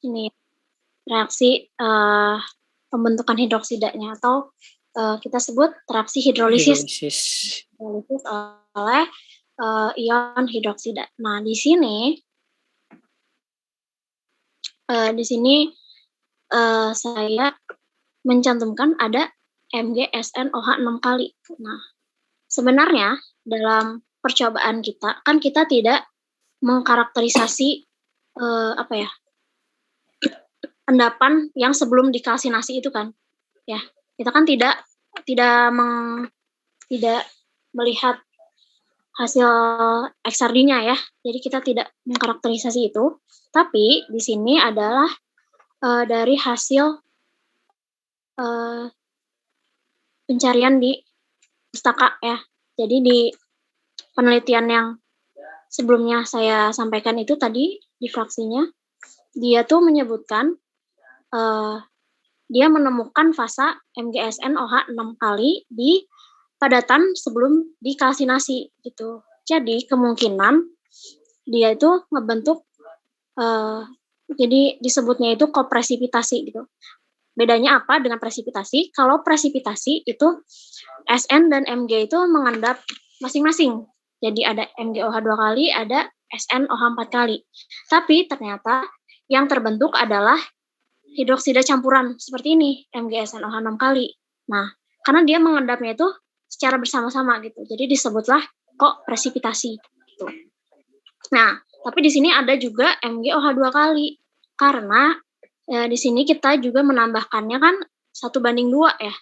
ini reaksi pembentukan hidroksidanya atau kita sebut reaksi hidrolisis. Hidrolisis oleh ion hidroksida. Nah, di sini saya mencantumkan ada MgSnOH 6 kali. Nah, sebenarnya dalam percobaan kita kan kita tidak mengkarakterisasi endapan yang sebelum dikalsinasi itu kan, ya kita kan tidak melihat hasil XRD-nya ya, jadi kita tidak mengkarakterisasi itu. Tapi di sini adalah dari hasil pencarian di pustaka ya. Jadi di penelitian yang sebelumnya saya sampaikan itu tadi di fraksinya, dia tuh menyebutkan dia menemukan fasa MgSnOH 6 kali di padatan sebelum dikalsinasi gitu. Jadi kemungkinan dia itu ngebentuk jadi disebutnya itu kopresipitasi gitu. Bedanya apa dengan presipitasi? Kalau presipitasi itu Sn dan Mg itu mengendap masing-masing. Jadi ada MgOH 2 kali, ada SnOH 4 kali. Tapi ternyata yang terbentuk adalah hidroksida campuran seperti ini, MgSnOH 6 kali. Nah, karena dia mengendapnya itu secara bersama-sama gitu. Jadi disebutlah kok presipitasi gitu. Nah, tapi di sini ada juga MgOH 2 kali. Karena di sini kita juga menambahkannya kan 1:2 ya.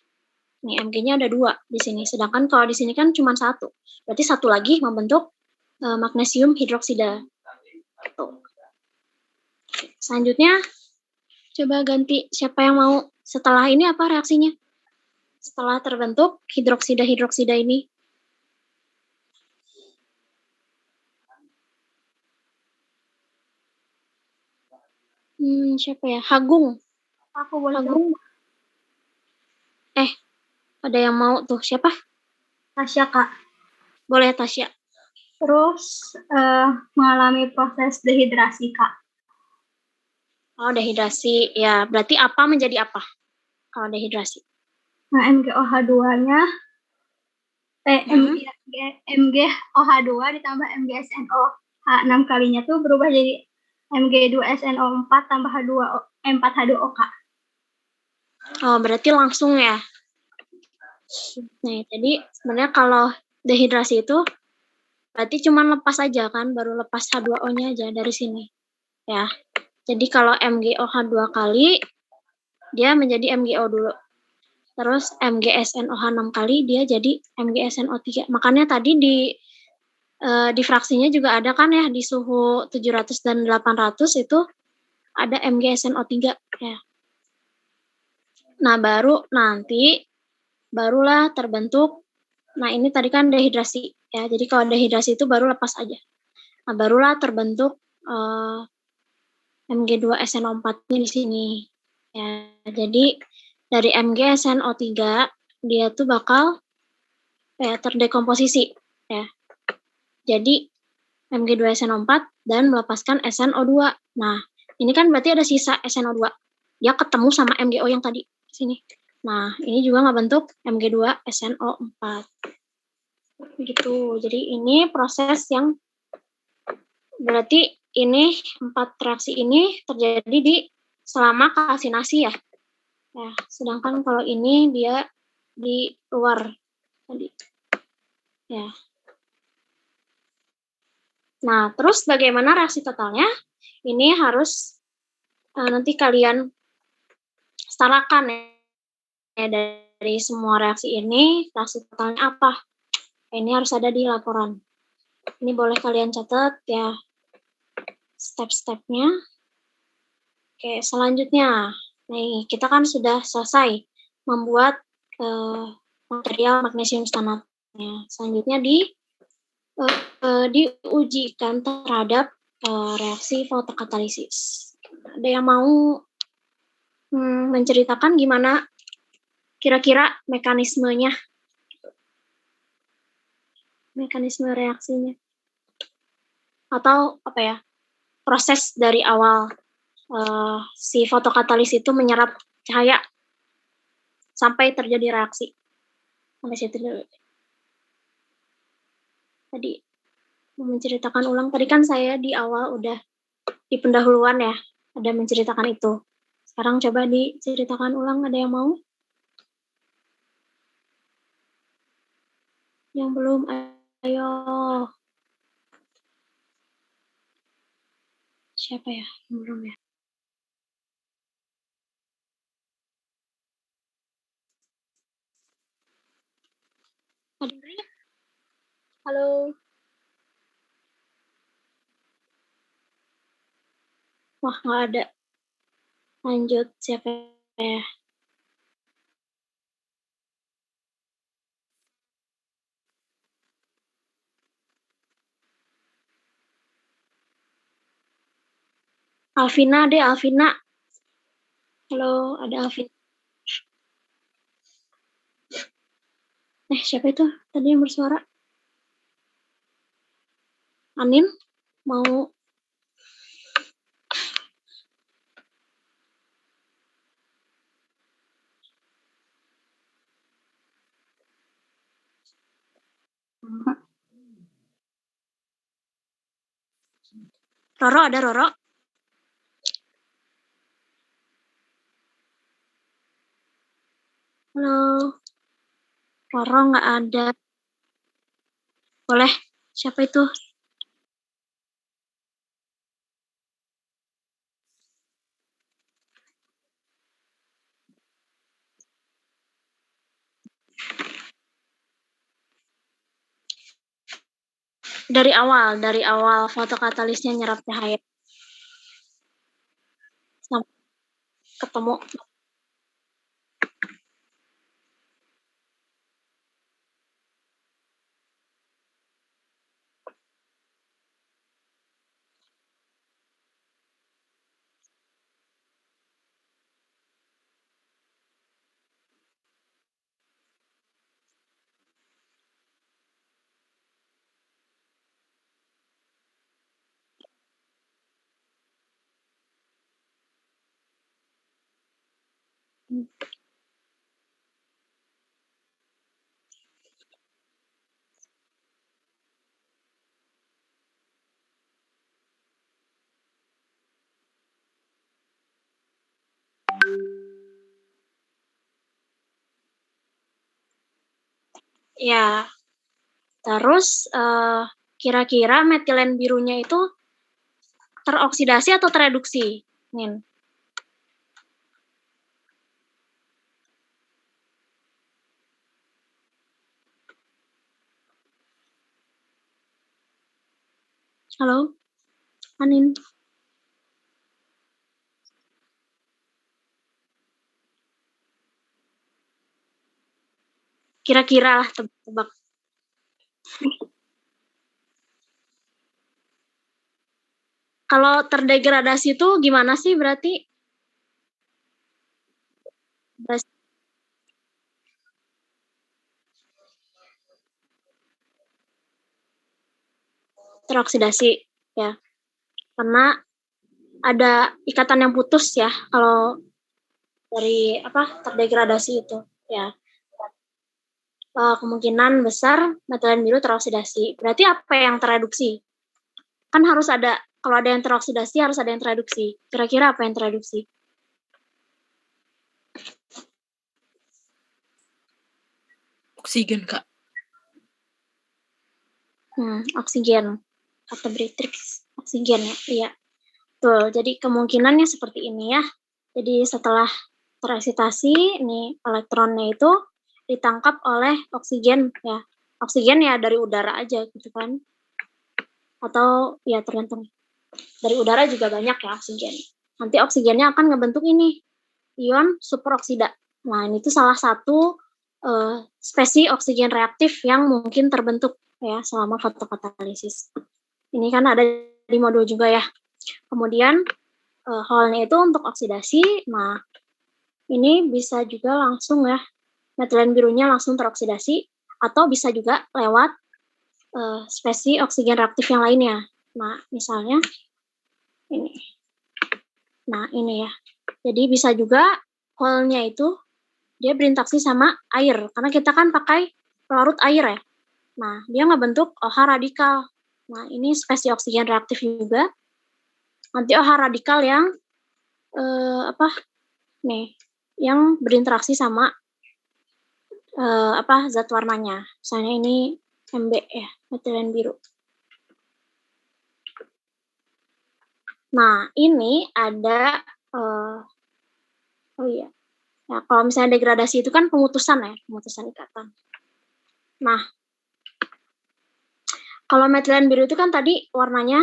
Nih Mg-nya ada 2 di sini. Sedangkan kalau di sini kan cuma 1. Berarti 1 lagi membentuk magnesium hidroksida. Gitu. Selanjutnya coba ganti siapa yang mau. Setelah ini apa reaksinya? Setelah terbentuk hidroksida ini. Siapa ya? Hagung. Aku boleh Hagung. Ada yang mau tuh siapa? Tasya, Kak. Boleh Tasya. Terus mengalami proses dehidrasi, Kak. Oh, dehidrasi. Ya, berarti apa menjadi apa kalau dehidrasi? Nah, MgOH 2-nya MgOH 2 ditambah MgSnOH 6 kalinya tuh berubah jadi Mg2SNO4 tambah H2O4H2O, Kak. Oh, berarti langsung ya. Nah, jadi sebenarnya kalau dehidrasi itu berarti cuma lepas aja kan, baru lepas H2O-nya aja dari sini. Ya. Jadi kalau MgOH 2 kali dia menjadi MgO dulu. Terus MgSnOH 6 kali dia jadi MgSNO3. Makanya tadi di fraksinya juga ada kan ya di suhu 700 dan 800 itu ada MgSNO3 ya. Nah, barulah terbentuk. Nah, ini tadi kan dehidrasi ya. Jadi kalau dehidrasi itu baru lepas aja. Nah, barulah terbentuk Mg2SNO4-nya di sini. Ya, jadi dari MgSNO3 dia tuh bakal terdekomposisi ya. Jadi Mg2SNO4 dan melepaskan SNO2. Nah, ini kan berarti ada sisa SNO2. Dia ketemu sama MgO yang tadi sini. Nah, ini juga ngebentuk Mg2SNO4. Gitu. Jadi ini proses yang berarti ini 4 reaksi ini terjadi di selama kalsinasi ya. Ya, sedangkan kalau ini dia di luar tadi. Ya. Nah, terus bagaimana reaksi totalnya? Ini harus nanti kalian setarakan ya dari semua reaksi ini, reaksi totalnya apa? Ini harus ada di laporan. Ini boleh kalian catat ya step-stepnya. Oke, selanjutnya. Nih, kita kan sudah selesai membuat material magnesium stanatnya. Selanjutnya diujikan terhadap reaksi fotokatalisis. Ada yang mau menceritakan gimana kira-kira mekanismenya? Mekanisme reaksinya. Atau apa ya? Proses dari awal si fotokatalis itu menyerap cahaya sampai terjadi reaksi. Sampai situ dulu. Tadi menceritakan ulang. Tadi kan saya di awal udah di pendahuluan ya, ada menceritakan itu. Sekarang coba diceritakan ulang, ada yang mau? Yang belum, ayo. Siapa ya? Yang belum ya? Ada? Halo. Wah, nggak ada. Lanjut, siapa ya? Alvina deh, Alvina. Halo, ada Alvina. Siapa itu tadi yang bersuara? Anin, mau? Roro, ada Roro? Halo. Roro nggak ada. Boleh, siapa itu? Dari awal fotokatalisnya nyerap cahaya. Sampai ketemu. Ya, terus kira-kira metilen birunya itu teroksidasi atau tereduksi? Nin. Halo, Anin. Kira-kira lah, tebak. Kalau terdegradasi itu gimana sih berarti? Teroksidasi ya, karena ada ikatan yang putus ya kalau dari terdegradasi itu ya. Kemungkinan besar metilen biru teroksidasi. Berarti apa yang tereduksi? Kan harus ada, kalau ada yang teroksidasi harus ada yang tereduksi. Kira-kira apa yang tereduksi? Oksigen, Kak. Oksigen. Kata Britrix, oksigen ya. Iya. Tuh, jadi kemungkinannya seperti ini ya. Jadi setelah tereksitasi, ini elektronnya itu ditangkap oleh oksigen ya. Oksigen ya dari udara aja gitu kan. Atau ya tergantung. Dari udara juga banyak ya oksigen. Nanti oksigennya akan ngebentuk ini, ion superoksida. Nah, ini tuh salah satu spesies oksigen reaktif yang mungkin terbentuk ya selama fotokatalisis. Ini kan ada di modul juga ya. Kemudian hole-nya itu untuk oksidasi. Nah, ini bisa juga langsung ya, metilen birunya langsung teroksidasi, atau bisa juga lewat spesies oksigen reaktif yang lainnya. Nah, misalnya ini. Nah, ini ya. Jadi bisa juga coil-nya itu dia berinteraksi sama air, karena kita kan pakai pelarut air ya. Nah, dia ngebentuk OH radikal. Nah, ini spesies oksigen reaktif juga. Nanti OH radikal yang yang berinteraksi sama zat warnanya. Misalnya ini Mb ya, metilen biru. Nah, ini ada Nah, kalau misalnya degradasi itu kan pemutusan ikatan. Nah, kalau metilen biru itu kan tadi warnanya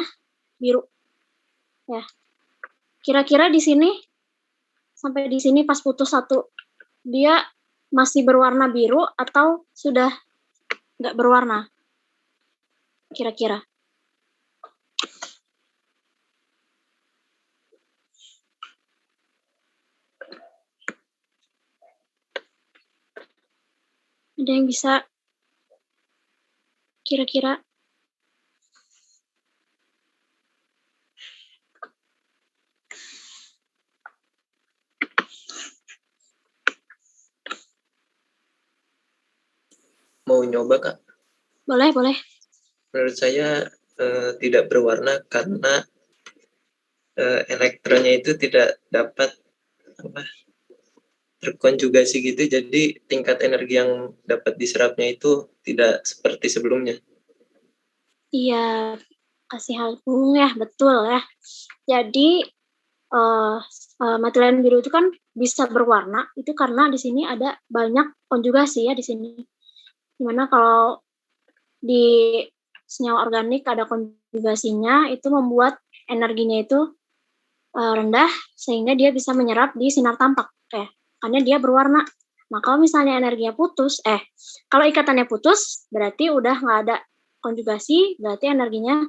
biru. Ya. Kira-kira di sini sampai di sini pas putus satu, dia masih berwarna biru atau sudah nggak berwarna? Kira-kira. Ada yang bisa kira-kira? Mau nyoba, Kak? Boleh, boleh. Menurut saya tidak berwarna karena elektronnya itu tidak dapat terkonjugasi gitu, jadi tingkat energi yang dapat diserapnya itu tidak seperti sebelumnya. Iya, kasih halung ya, betul ya. Jadi metilen biru itu kan bisa berwarna itu karena di sini ada banyak konjugasi ya di sini. Dimana kalau di senyawa organik ada konjugasinya, itu membuat energinya itu rendah sehingga dia bisa menyerap di sinar tampak ya, karena dia berwarna. Nah, kalau misalnya energinya putus, kalau ikatannya putus berarti udah nggak ada konjugasi, berarti energinya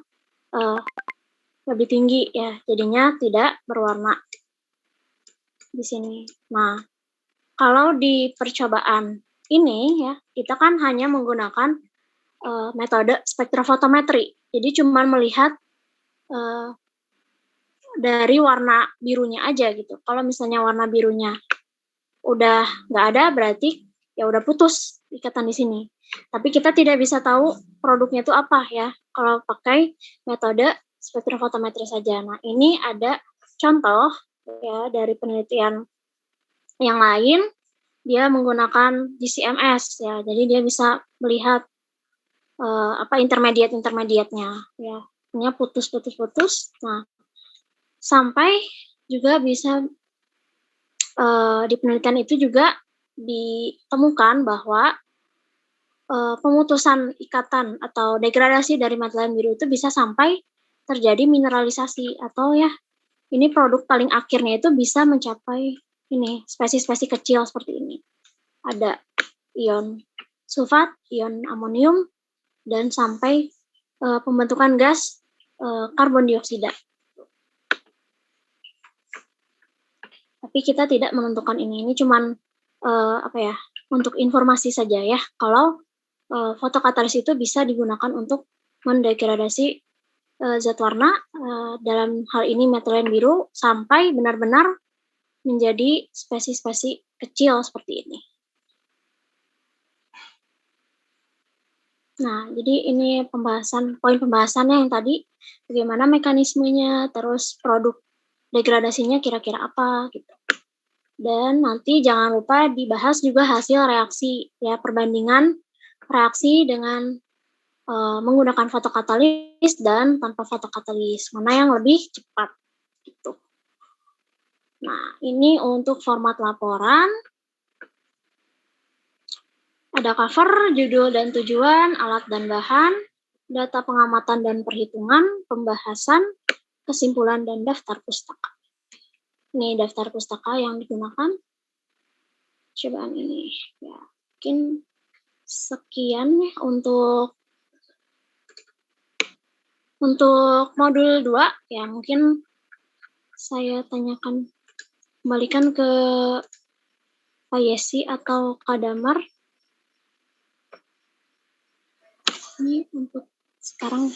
lebih tinggi ya, jadinya tidak berwarna di sini. Nah, kalau di percobaan ini ya, kita kan hanya menggunakan metode spektrofotometri. Jadi cuma melihat dari warna birunya aja gitu. Kalau misalnya warna birunya udah nggak ada, berarti ya udah putus ikatan di sini. Tapi kita tidak bisa tahu produknya itu apa ya, kalau pakai metode spektrofotometri saja. Nah, ini ada contoh ya dari penelitian yang lain, dia menggunakan GCMS ya, jadi dia bisa melihat intermediate-intermediate-nya ya, ini putus. Nah, sampai juga bisa di penelitian itu juga ditemukan bahwa pemutusan ikatan atau degradasi dari metilen biru itu bisa sampai terjadi mineralisasi, atau ya ini produk paling akhirnya itu bisa mencapai ini spesies-spesies kecil seperti ini. Ada ion sulfat, ion amonium, dan sampai pembentukan gas karbon dioksida. Tapi kita tidak menentukan ini cuman untuk informasi saja ya, kalau fotokatalis itu bisa digunakan untuk mendegradasi zat warna, dalam hal ini metilen biru, sampai benar-benar menjadi spesies-spesies kecil seperti ini. Nah, jadi ini poin pembahasannya yang tadi, bagaimana mekanismenya, terus produk degradasinya kira-kira apa gitu. Dan nanti jangan lupa dibahas juga hasil reaksi ya, perbandingan reaksi dengan menggunakan fotokatalis dan tanpa fotokatalis, mana yang lebih cepat gitu. Nah, ini untuk format laporan. Ada cover, judul dan tujuan, alat dan bahan, data pengamatan dan perhitungan, pembahasan, kesimpulan, dan daftar pustaka. Ini daftar pustaka yang digunakan cobaan ini. Ya, mungkin sekian ya untuk modul 2. Ya, mungkin saya kembalikan ke Pak Yesi atau Kak Damar. Ini untuk sekarang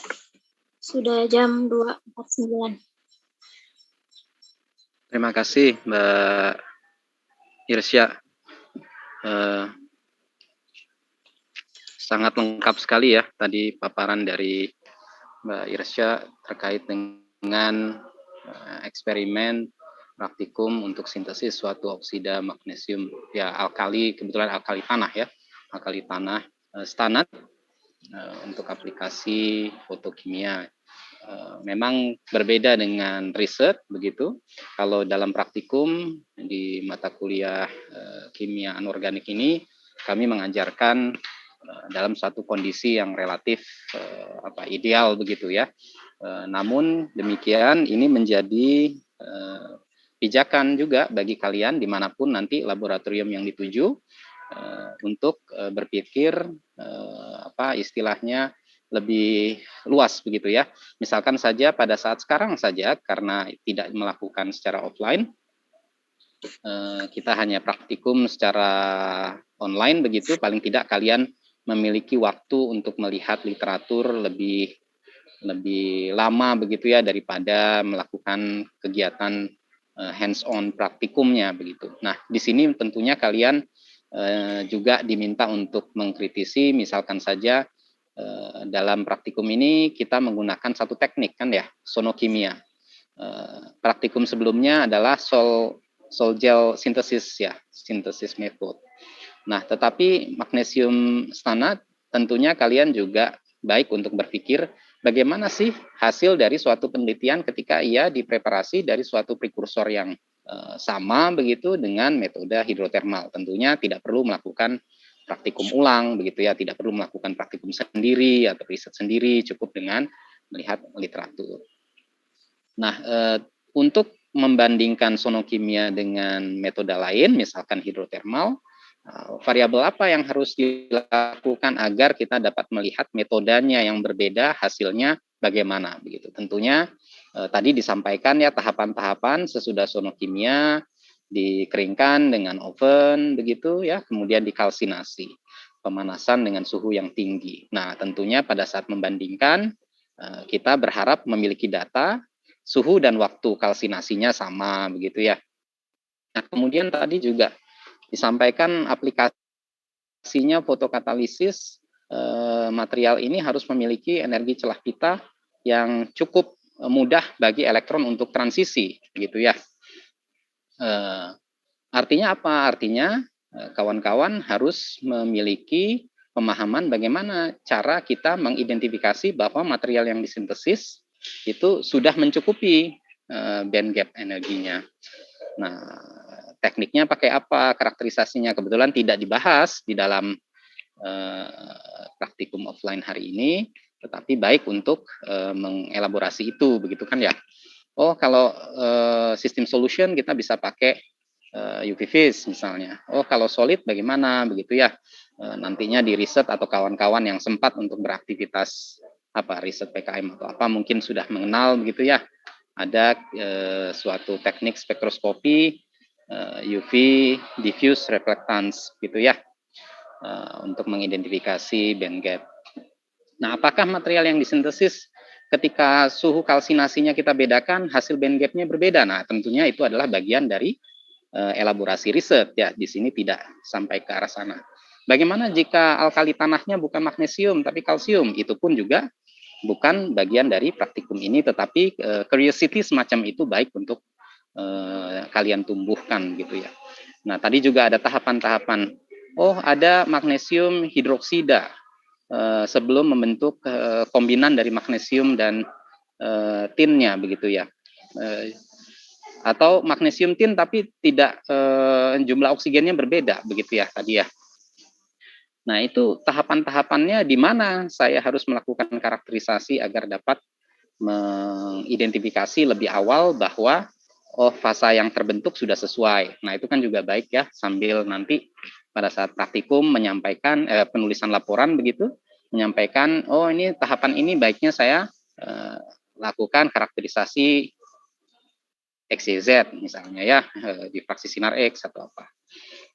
sudah jam 2.49. Terima kasih Mbak Irsya. Sangat lengkap sekali ya tadi paparan dari Mbak Irsya terkait dengan eksperimen praktikum untuk sintesis suatu oksida magnesium ya alkali, kebetulan alkali tanah ya, alkali tanah stanat untuk aplikasi fotokimia. Memang berbeda dengan riset begitu. Kalau dalam praktikum di mata kuliah kimia anorganik ini kami mengajarkan dalam satu kondisi yang relatif ideal begitu ya. Namun demikian ini menjadi pijakan juga bagi kalian dimanapun nanti laboratorium yang dituju untuk berpikir istilahnya lebih luas begitu ya. Misalkan saja pada saat sekarang saja karena tidak melakukan secara offline, kita hanya praktikum secara online begitu, paling tidak kalian memiliki waktu untuk melihat literatur lebih lama begitu ya daripada melakukan kegiatan hands-on praktikumnya begitu. Nah, di sini tentunya kalian juga diminta untuk mengkritisi, misalkan saja dalam praktikum ini kita menggunakan satu teknik kan ya, sonokimia. Praktikum sebelumnya adalah sol gel synthesis ya, synthesis method. Nah, tetapi magnesium stanat tentunya kalian juga baik untuk berpikir bagaimana sih hasil dari suatu penelitian ketika ia dipreparasi dari suatu prekursor yang sama begitu dengan metode hidrotermal. Tentunya tidak perlu melakukan praktikum ulang begitu ya, tidak perlu melakukan praktikum sendiri atau riset sendiri, cukup dengan melihat literatur. Nah, untuk membandingkan sonokimia dengan metode lain, misalkan hidrotermal, variabel apa yang harus dilakukan agar kita dapat melihat metodenya yang berbeda, hasilnya bagaimana begitu. Tentunya tadi disampaikan ya tahapan-tahapan sesudah sonokimia dikeringkan dengan oven begitu ya, kemudian dikalsinasi, pemanasan dengan suhu yang tinggi. Nah, tentunya pada saat membandingkan kita berharap memiliki data suhu dan waktu kalsinasinya sama begitu ya. Nah, kemudian tadi juga disampaikan aplikasinya fotokatalisis, material ini harus memiliki energi celah pita yang cukup mudah bagi elektron untuk transisi gitu ya. Artinya apa? Artinya kawan-kawan harus memiliki pemahaman bagaimana cara kita mengidentifikasi bahwa material yang disintesis itu sudah mencukupi band gap energinya. Nah, tekniknya pakai apa, karakterisasinya kebetulan tidak dibahas di dalam praktikum offline hari ini, tetapi baik untuk mengelaborasi itu, begitu kan ya. Oh, kalau sistem solution kita bisa pakai UV vis misalnya. Oh, kalau solid bagaimana, begitu ya. Nantinya di riset atau kawan-kawan yang sempat untuk beraktivitas riset PKM atau apa mungkin sudah mengenal begitu ya. Ada suatu teknik spektroskopi UV diffuse reflectance gitu ya, untuk mengidentifikasi band gap. Nah, apakah material yang disintesis ketika suhu kalsinasinya kita bedakan hasil band gapnya berbeda? Nah, tentunya itu adalah bagian dari elaborasi riset ya. Di sini tidak sampai ke arah sana. Bagaimana jika alkali tanahnya bukan magnesium tapi kalsium? Itu pun juga bukan bagian dari praktikum ini, tetapi curiosity semacam itu baik untuk kalian tumbuhkan gitu ya. Nah, tadi juga ada tahapan-tahapan. Oh, ada magnesium hidroksida sebelum membentuk kombinan dari magnesium dan tinnya begitu ya. Atau magnesium tin tapi tidak jumlah oksigennya berbeda begitu ya tadi ya. Nah, itu tahapan-tahapannya di mana saya harus melakukan karakterisasi agar dapat mengidentifikasi lebih awal bahwa fasa yang terbentuk sudah sesuai. Nah, itu kan juga baik ya, sambil nanti pada saat praktikum menyampaikan penulisan laporan begitu, menyampaikan, oh ini tahapan ini baiknya saya lakukan karakterisasi XYZ misalnya ya, di fraksi sinar X atau apa.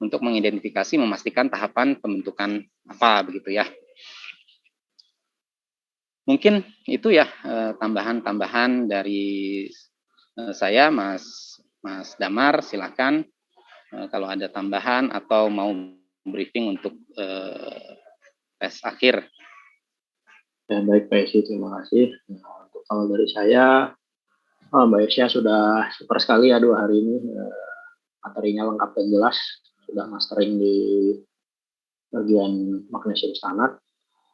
Untuk mengidentifikasi, memastikan tahapan pembentukan apa begitu ya. Mungkin itu ya tambahan-tambahan dari saya, Mas Mas Damar, silakan kalau ada tambahan atau mau briefing untuk tes akhir. Ya, baik Pak Esi, terima kasih. Nah, untuk kalau dari saya, Mbak Irsya sudah super sekali ya 2 hari ini. Materinya lengkap dan jelas, sudah mastering di bagian magnesium standar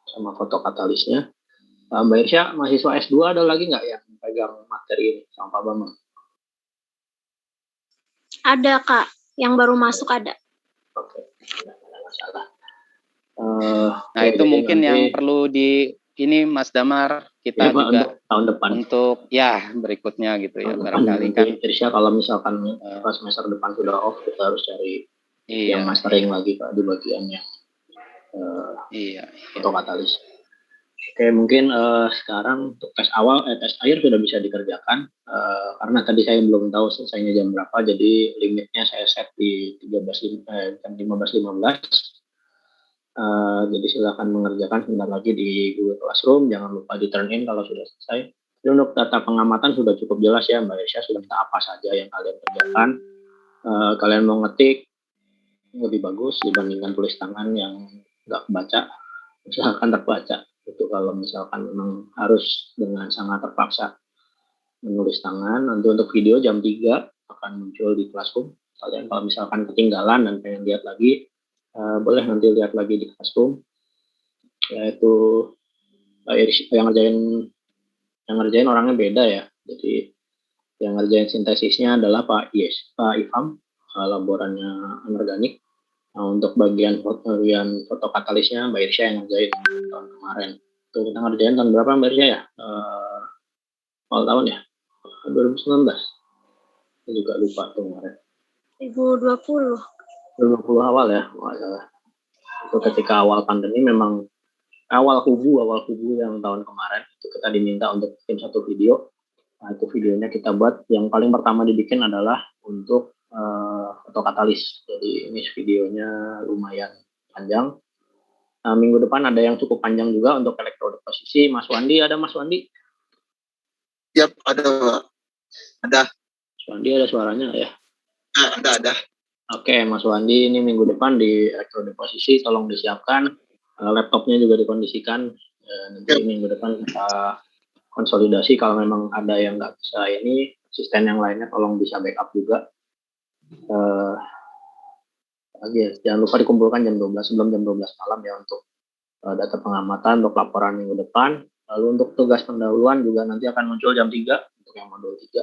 sama fotokatalisnya. Mbak Irsya, mahasiswa S2 ada lagi nggak yang pegang materi ini sama Pak Bambang? Ada Kak, yang baru masuk ada. Oke, tidak ada masalah. Nah, itu mungkin nanti, yang perlu ini Mas Damar, kita ya, Pak, juga untuk tahun depan untuk ya berikutnya gitu ya, barangkali kan Irsya kalau misalkan semester depan sudah off, kita harus cari yang mastering lagi Pak di bagian yang fotokatalis. Oke, mungkin sekarang untuk tes awal, tes akhir sudah bisa dikerjakan, karena tadi saya belum tahu selesainya jam berapa, jadi limitnya saya set di jam 15.15. Jadi silakan mengerjakan sebentar lagi di Google Classroom, jangan lupa di turn in kalau sudah selesai. Jadi untuk data pengamatan sudah cukup jelas ya Mbak Irsya, sudah minta apa saja yang kalian kerjakan. Kalian mau ngetik lebih bagus dibandingkan tulis tangan yang nggak kebaca, misalkan terbaca. Itu kalau misalkan memang harus dengan sangat terpaksa menulis tangan. Nanti untuk video jam 3 akan muncul di Classroom. Kalian kalau misalkan ketinggalan dan pengen lihat lagi, boleh nanti lihat lagi di Classroom. Yaitu yang ngerjain orangnya beda ya. Jadi yang ngerjain sintesisnya adalah Pak Ifam, laborannya anorganik. Nah, untuk bagian fotokatalisnya Mbak Irsya yang ngerjain tahun kemarin. Tuh, kita ngerjain tahun berapa Mbak Irsya ya? Awal tahun ya? 2019. Saya juga lupa tuh kemarin. 2020. 2020 awal ya? Itu ketika awal pandemi memang awal kubu yang tahun kemarin itu kita diminta untuk bikin satu video. Nah, itu videonya kita buat, yang paling pertama dibikin adalah untuk fotokatalis. Jadi ini videonya lumayan panjang. Minggu depan ada yang cukup panjang juga untuk elektrode posisi. Mas Wandi, ada Mas Wandi? Yap, ada Pak. Ada. Mas Wandi ada suaranya ya? Ada. Oke, Mas Wandi, ini minggu depan di elektrode posisi, tolong disiapkan. Laptopnya juga dikondisikan. Nanti minggu depan kita konsolidasi, kalau memang ada yang nggak bisa ini, asisten yang lainnya tolong bisa backup juga. Jangan lupa dikumpulkan jam 12, sebelum jam 12 malam ya, untuk data pengamatan, untuk laporan minggu depan. Lalu untuk tugas pendahuluan juga nanti akan muncul jam 3 untuk yang modul 3.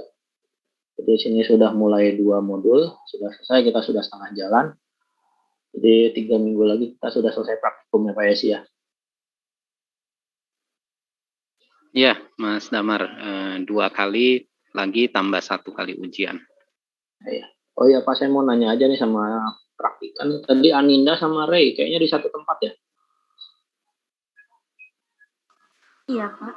Jadi sini sudah mulai 2 modul, sudah selesai, kita sudah setengah jalan. Jadi 3 minggu lagi kita sudah selesai praktikumnya Pak Esi ya. Iya, Mas Damar, 2 kali lagi tambah 1 kali ujian. Ya. Oh iya Pak, saya mau nanya aja nih sama praktikan. Tadi Aninda sama Ray kayaknya di satu tempat ya? Iya Pak.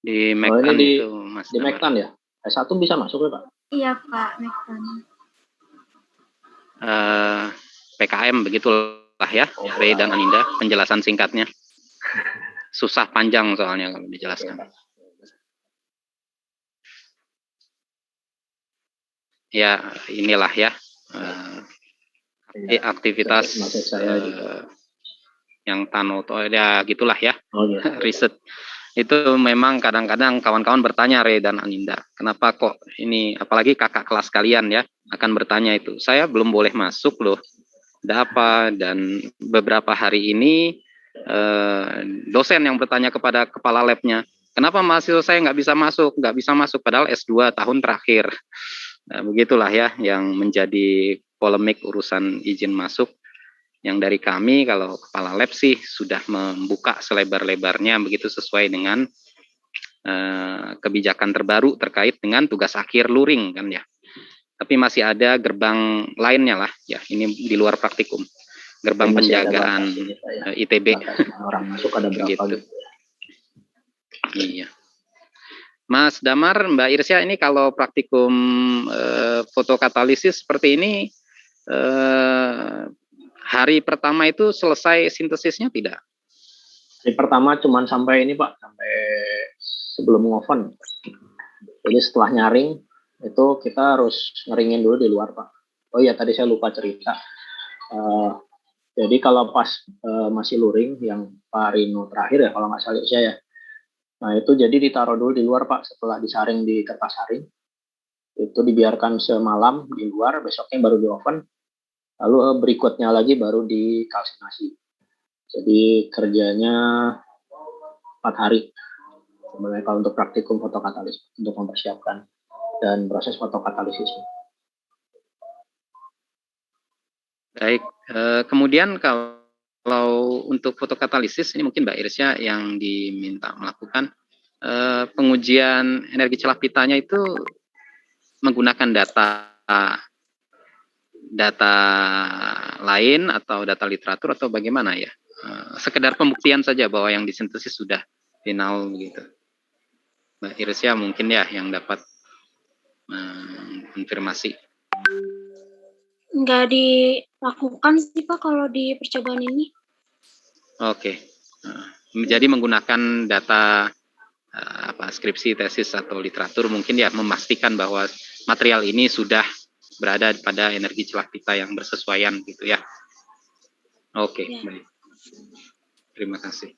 Di Mektan itu Mas Di Mektan ya? S1 bisa masuk ya Pak? Iya Pak, Mektan. PKM begitulah ya, Ray dan Aninda, penjelasan singkatnya. Susah panjang soalnya kalau dijelaskan. Ya, inilah ya aktivitas yang Tanoto ya gitulah ya. Riset itu memang kadang-kadang kawan-kawan bertanya, Ray dan Aninda, kenapa kok ini, apalagi kakak kelas kalian ya akan bertanya itu, saya belum boleh masuk loh, ada apa? Dan beberapa hari ini dosen yang bertanya kepada kepala labnya, kenapa mahasiswa saya nggak bisa masuk padahal S2 tahun terakhir. Nah, begitulah ya yang menjadi polemik urusan izin masuk, yang dari kami kalau kepala lab sih sudah membuka selebar-lebarnya begitu sesuai dengan kebijakan terbaru terkait dengan tugas akhir luring kan ya. Tapi masih ada gerbang lainnya lah ya, ini di luar praktikum. Gerbang penjagaan ITB. Orang masuk ada berapa gitu. Iya. Mas Damar, Mbak Irsya, ini kalau praktikum fotokatalisis seperti ini, hari pertama itu selesai sintesisnya tidak? Hari pertama cuma sampai ini Pak, sampai sebelum ngoven. Jadi setelah nyaring itu kita harus ngeringin dulu di luar, Pak. Oh iya, tadi saya lupa cerita. Jadi kalau pas masih luring, yang Pak Rino terakhir ya, kalau nggak salah saya. Nah itu jadi ditaruh dulu di luar, Pak, setelah disaring di kertas saring. Itu dibiarkan semalam di luar, besoknya baru di oven. Lalu berikutnya lagi baru dikalsinasi. Jadi kerjanya 4 hari sebenarnya kalau untuk praktikum fotokatalis untuk mempersiapkan dan proses fotokatalisisnya. Baik, kemudian kalau untuk fotokatalisis ini mungkin Mbak Irsya yang diminta melakukan pengujian energi celah pitanya itu menggunakan data lain atau data literatur atau bagaimana ya? Sekedar pembuktian saja bahwa yang disintesis sudah final begitu. Mbak Irsya mungkin ya yang dapat konfirmasi. Nggak dilakukan sih Pak kalau di percobaan ini. Oke. Jadi menggunakan data skripsi, tesis atau literatur mungkin ya memastikan bahwa material ini sudah berada pada energi celah pita yang bersesuaian gitu ya. Oke, Ya. baik. Terima kasih.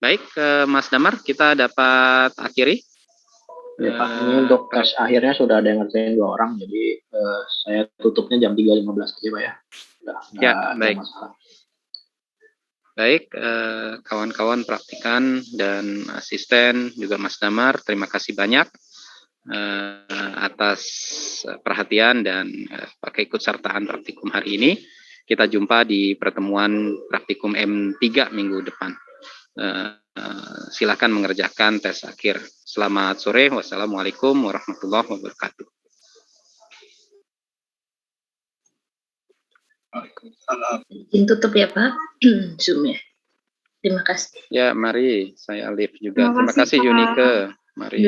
Baik, Mas Damar, kita dapat akhiri. Ya Pak, ini untuk tes akhirnya sudah ada yang ngerjain 2 orang, jadi saya tutupnya jam 3.15 aja Pak ya. Ya, baik. Masalah. Baik, kawan-kawan praktikan dan asisten juga Mas Damar, terima kasih banyak atas perhatian dan keikutsertaan praktikum hari ini. Kita jumpa di pertemuan praktikum M3 minggu depan. Silakan mengerjakan tes akhir. Selamat sore. Wassalamualaikum warahmatullahi wabarakatuh. Izin tutup ya Pak, Zoom-nya. Terima kasih. Ya, mari saya live juga. Terima Terima kasih kasih, Pak. Yunike. Mari.